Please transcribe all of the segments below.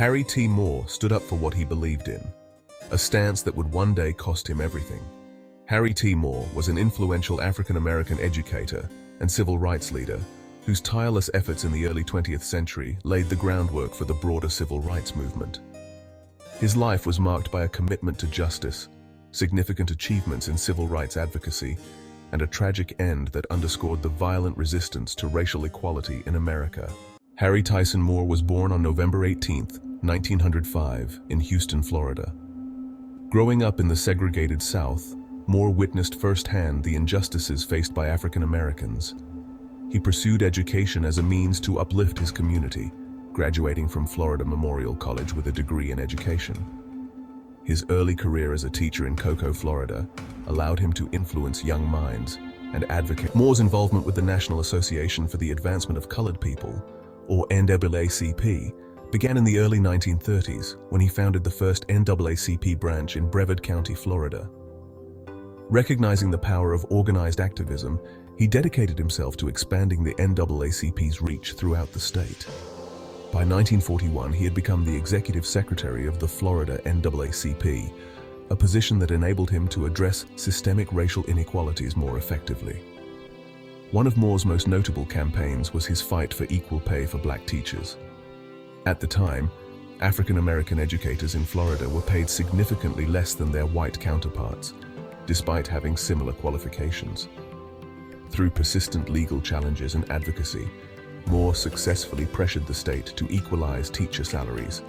Harry T. Moore stood up for what he believed in, a stance that would one day cost him everything. Harry T. Moore was an influential African-American educator and civil rights leader whose tireless efforts in the early 20th century laid the groundwork for the broader civil rights movement. His life was marked by a commitment to justice, significant achievements in civil rights advocacy, and a tragic end that underscored the violent resistance to racial equality in America. Harry Tyson Moore was born on November 18, 1905, in Houston, Florida. Growing up in the segregated South, Moore witnessed firsthand the injustices faced by African Americans. He pursued education as a means to uplift his community, graduating from Florida Memorial College with a degree in education. His early career as a teacher in Cocoa, Florida, allowed him to influence young minds and advocate. Moore's involvement with the National Association for the Advancement of Colored People, or NAACP, began in the early 1930s when he founded the first NAACP branch in Brevard County, Florida. Recognizing the power of organized activism, he dedicated himself to expanding the NAACP's reach throughout the state. By 1941, he had become the executive secretary of the Florida NAACP, a position that enabled him to address systemic racial inequalities more effectively. One of Moore's most notable campaigns was his fight for equal pay for black teachers. At the time, African American educators in Florida were paid significantly less than their white counterparts, despite having similar qualifications. Through persistent legal challenges and advocacy, Moore successfully pressured the state to equalize teacher salaries,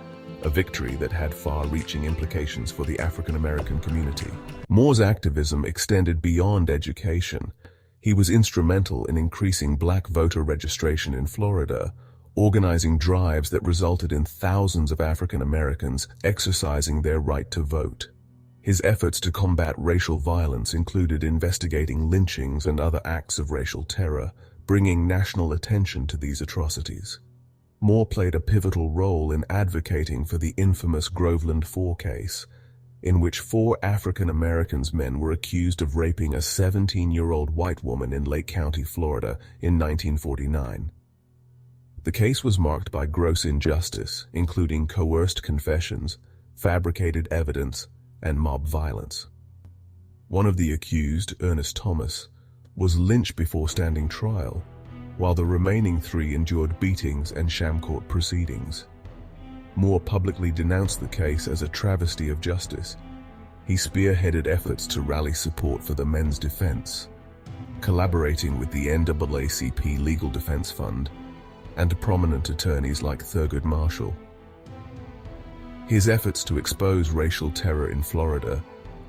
a victory that had far-reaching implications for the African American community. Moore's activism extended beyond education. He was instrumental in increasing black voter registration in Florida, organizing drives that resulted in thousands of African Americans exercising their right to vote. His efforts to combat racial violence included investigating lynchings and other acts of racial terror, bringing national attention to these atrocities. Moore played a pivotal role in advocating for the infamous Groveland Four case, in which 4 African American men were accused of raping a 17-year-old white woman in Lake County, Florida, in 1949. The case was marked by gross injustice, including coerced confessions, fabricated evidence, and mob violence. One of the accused, Ernest Thomas, was lynched before standing trial, while the remaining 3 endured beatings and sham court proceedings. Moore publicly denounced the case as a travesty of justice. He spearheaded efforts to rally support for the men's defense, collaborating with the NAACP Legal Defense Fund and prominent attorneys like Thurgood Marshall. His efforts to expose racial terror in Florida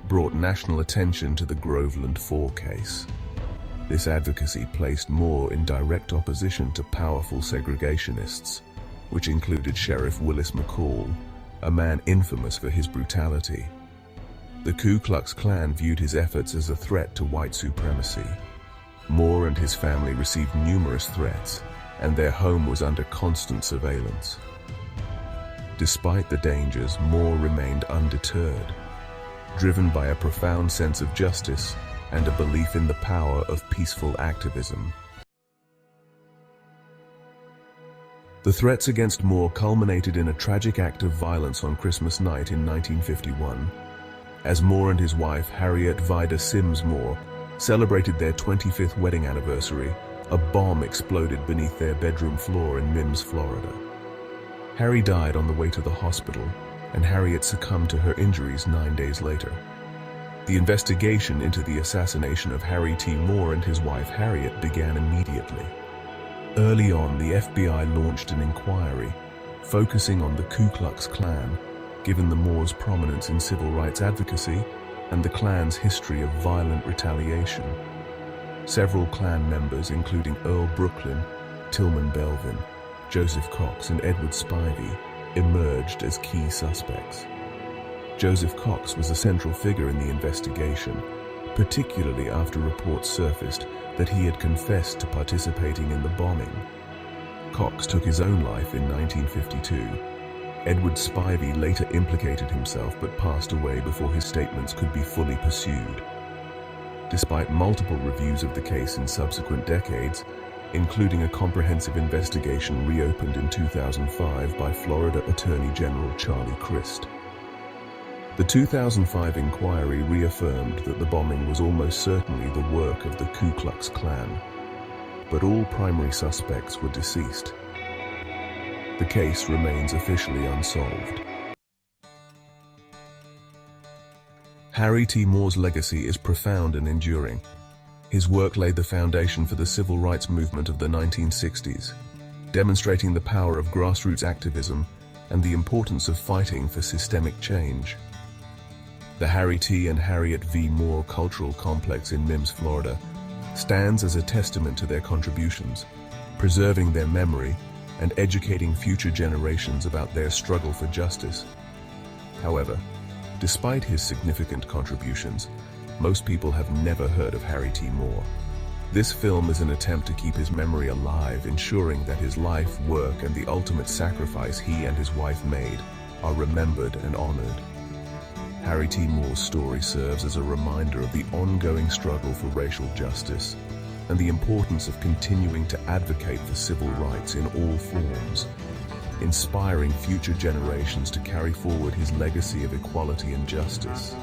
brought national attention to the Groveland Four case. This advocacy placed Moore in direct opposition to powerful segregationists, which included Sheriff Willis McCall, a man infamous for his brutality. The Ku Klux Klan viewed his efforts as a threat to white supremacy. Moore and his family received numerous threats, and their home was under constant surveillance. Despite the dangers, Moore remained undeterred, driven by a profound sense of justice and a belief in the power of peaceful activism. The threats against Moore culminated in a tragic act of violence on Christmas night in 1951, as Moore and his wife, Harriette Vida Sims Moore, celebrated their 25th wedding anniversary. A bomb exploded beneath their bedroom floor in Mims, Florida. Harry died on the way to the hospital, and Harriette succumbed to her injuries 9 days later. The investigation into the assassination of Harry T. Moore and his wife Harriette began immediately. Early on, the FBI launched an inquiry, focusing on the Ku Klux Klan, given the Moors' prominence in civil rights advocacy and the Klan's history of violent retaliation. Several Klan members, including Earl Brooklyn, Tillman Belvin, Joseph Cox, and Edward Spivey, emerged as key suspects. Joseph Cox was a central figure in the investigation, particularly after reports surfaced that he had confessed to participating in the bombing. Cox took his own life in 1952. Edward Spivey later implicated himself but passed away before his statements could be fully pursued. Despite multiple reviews of the case in subsequent decades, including a comprehensive investigation reopened in 2005 by Florida Attorney General Charlie Crist. The 2005 inquiry reaffirmed that the bombing was almost certainly the work of the Ku Klux Klan, but all primary suspects were deceased. The case remains officially unsolved. Harry T. Moore's legacy is profound and enduring. His work laid the foundation for the civil rights movement of the 1960s, demonstrating the power of grassroots activism and the importance of fighting for systemic change. The Harry T. and Harriette V. Moore Cultural Complex in Mims, Florida, stands as a testament to their contributions, preserving their memory and educating future generations about their struggle for justice. However, despite his significant contributions, most people have never heard of Harry T. Moore. This film is an attempt to keep his memory alive, ensuring that his life, work, and the ultimate sacrifice he and his wife made are remembered and honored. Harry T. Moore's story serves as a reminder of the ongoing struggle for racial justice and the importance of continuing to advocate for civil rights in all forms, inspiring future generations to carry forward his legacy of equality and justice.